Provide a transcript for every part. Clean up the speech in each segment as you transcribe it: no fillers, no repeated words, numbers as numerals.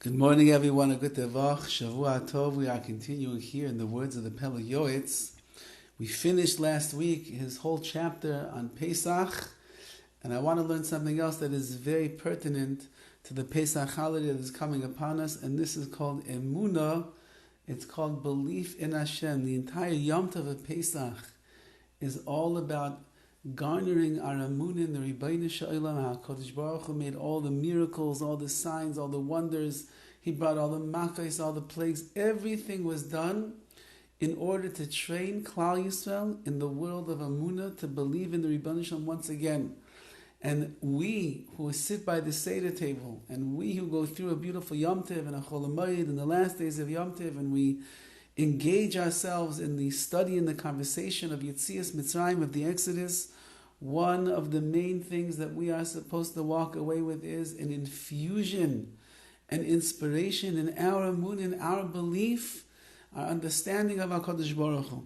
Good morning, everyone. A good Devach, Shavua Tov. We are continuing here in the words of the PELE YOETZ. We finished last week his whole chapter on Pesach, and I want to learn something else that is very pertinent to the Pesach holiday that is coming upon us, and this is called Emunah. It's called belief in Hashem. The entire Yom Tov of Pesach is all about garnering our Emunah in the Rabbi Shalom. HaKadosh Baruch Hu made all the miracles, all the signs, all the wonders. He brought all the Makor, all the plagues. Everything was done in order to train Klal Yisrael in the world of Emunah to believe in the Rabbi Shalom once again. And we who sit by the Seder table, and we who go through a beautiful Yom Tov and a Chol Hamoed in the last days of Yom Tov, and we engage ourselves in the study and the conversation of Yetzias Mitzrayim, of the Exodus, one of the main things that we are supposed to walk away with is an infusion, an inspiration in our Emunah, in our belief, our understanding of HaKadosh Baruch Hu.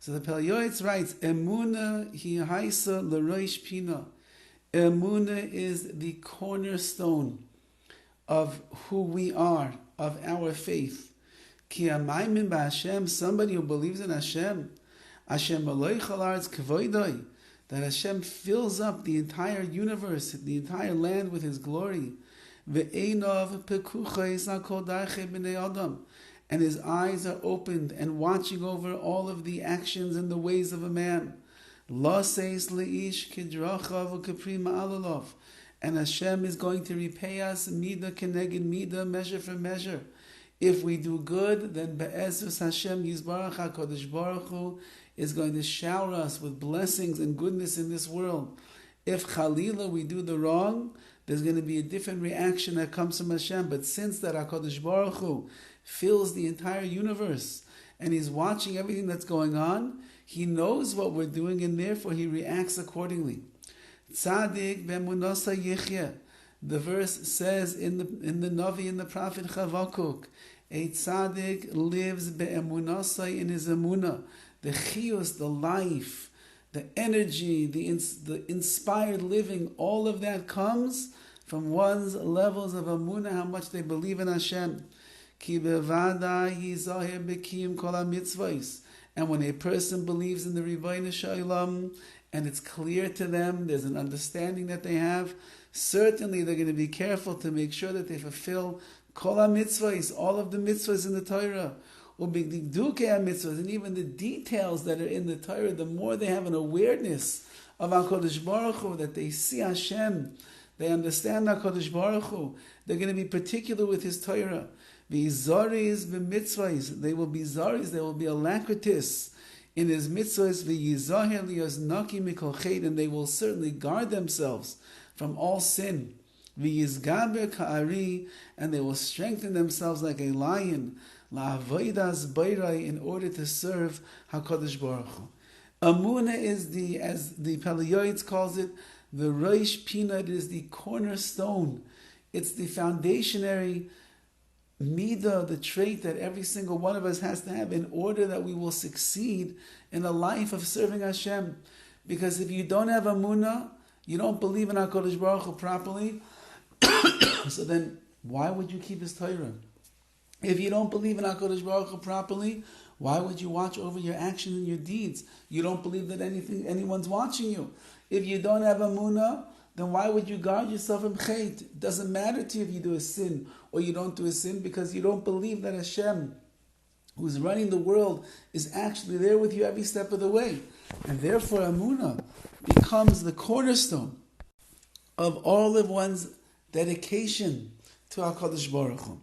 So the PELE YOETZ writes, Emunah hi haisa l'roish pina. Emunah is the cornerstone of who we are, of our faith. Ki amaymin b'Hashem, somebody who believes in Hashem, Hashem maloi chol haaretz k'voidoi, that Hashem fills up the entire universe, the entire land with His glory. Ve'enov pekuchos hakol darchei b'nei adam, and His eyes are opened and watching over all of the actions and the ways of a man. Lo seis leish kidrachav u'kapri ma'alalov, and Hashem is going to repay us midah keneged midah, measure for measure. If we do good, then be'ezus Hashem Yisbarach HaKadosh Baruch Hu is going to shower us with blessings and goodness in this world. If Chalila we do the wrong, there's going to be a different reaction that comes from Hashem. But since that HaKadosh Baruch Hu fills the entire universe and He's watching everything that's going on, He knows what we're doing and therefore He reacts accordingly. Tzadik b'emunasa yichya. The verse says in the Navi, in the prophet Chavakuk, a tzaddik lives be'emunasai, in his emunah. The chiyus, the life, the energy, the inspired living, all of that comes from one's levels of emunah, how much they believe in Hashem. Ki bevada yizahir b'kiyum kol ha-mitzvos. And when a person believes in the Rabbi Shalom, and it's clear to them, there's an understanding that they have, certainly they're going to be careful to make sure that they fulfill kol ha-mitzvos, all of the mitzvahs in the Torah, ubigdikdukei ha-mitzvahs, and even the details that are in the Torah. The more they have an awareness of HaKadosh Baruch Hu, that they see Hashem, they understand HaKadosh Baruch Hu, they're going to be particular with His Torah. V'yizaris b'mitzvahs, they will be zaris, they will be alacritous in His mitzvahs. V'yizahir liyaznaki mikol chet, and they will certainly guard themselves from all sin. V'yizgaber ka'ari, and they will strengthen themselves like a lion. La'avodas beirai, in order to serve HaKadosh Baruch Hu. Emunah is the, as the PELE YOETZ calls it, the roish pina. It is the cornerstone. It's the foundationary midah, the trait that every single one of us has to have in order that we will succeed in a life of serving Hashem. Because if you don't have emunah, you don't believe in HaKadosh Baruch Hu properly, so then why would you keep His Torah? If you don't believe in HaKadosh Baruch Hu properly, why would you watch over your actions and your deeds? You don't believe that anyone's watching you. If you don't have emunah, then why would you guard yourself from chet? It doesn't matter to you if you do a sin or you don't do a sin, because you don't believe that Hashem, who's running the world, is actually there with you every step of the way. And therefore emunah becomes the cornerstone of all of one's dedication to HaKadosh Baruch Hu.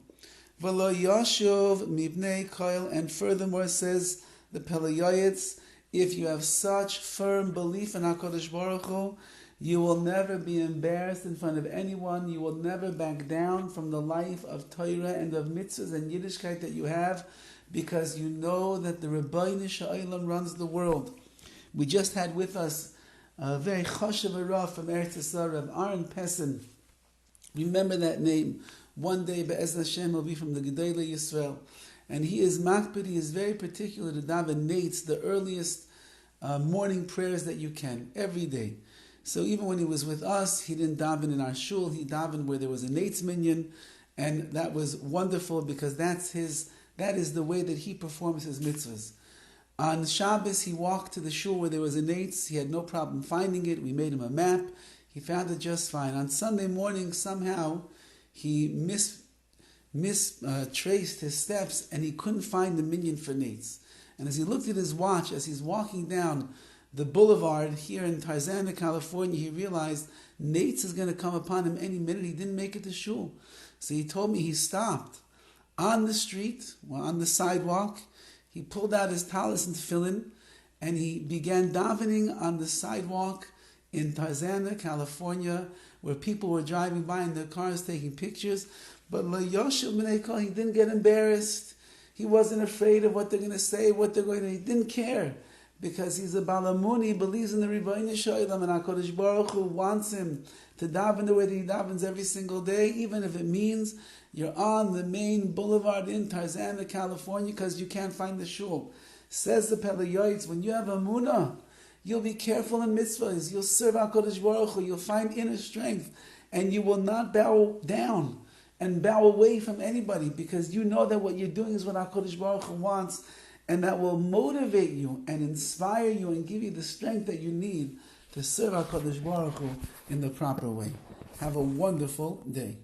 V'lo yashuv mibnei koil, and furthermore says the PELE YOETZ, if you have such firm belief in HaKadosh Baruch Hu, you will never be embarrassed in front of anyone. You will never back down from the life of Torah and of mitzvahs and Yiddishkeit that you have, because you know that the Rabbi Shalom runs the world. We just had with us a very chashuv Rav from Eretz Yisrael, Rav Aaron Pessin. Remember that name. One day, Be'ez Hashem, will be from the Gedolei Yisrael. And he is makpid, he is very particular to daven nates, the earliest morning prayers that you can, every day. So even when he was with us, he didn't daven in our shul, he davened where there was a nates minyan, And that was wonderful because that is the way that he performs his mitzvahs. On Shabbos, he walked to the shul where there was a nates. He had no problem finding it. We made him a map. He found it just fine. On Sunday morning, somehow, he traced his steps and he couldn't find the minyan for nates. And as he looked at his watch, as he's walking down the boulevard here in Tarzana, California, he realized nates is going to come upon him any minute. He didn't make it to shul. So he told me he stopped on the street, on the sidewalk. He pulled out his talis and tefillin, and he began davening on the sidewalk in Tarzana, California, where people were driving by in their cars taking pictures. But he didn't get embarrassed. He wasn't afraid of what they're going to say, he didn't care. Because he's a Balamun, he believes in the Rebbeinu Shalom, and HaKadosh Baruch Hu wants him to daven the way that he davens every single day, even if it means you're on the main boulevard in Tarzana, California, because you can't find the shul. Says the PELE YOETZ, when you have Emunah, you'll be careful in mitzvahs, you'll serve HaKadosh Baruch Hu, you'll find inner strength, and you will not bow down and bow away from anybody, because you know that what you're doing is what HaKadosh Baruch Hu wants, and that will motivate you and inspire you and give you the strength that you need to serve HaKadosh Baruch Hu in the proper way. Have a wonderful day.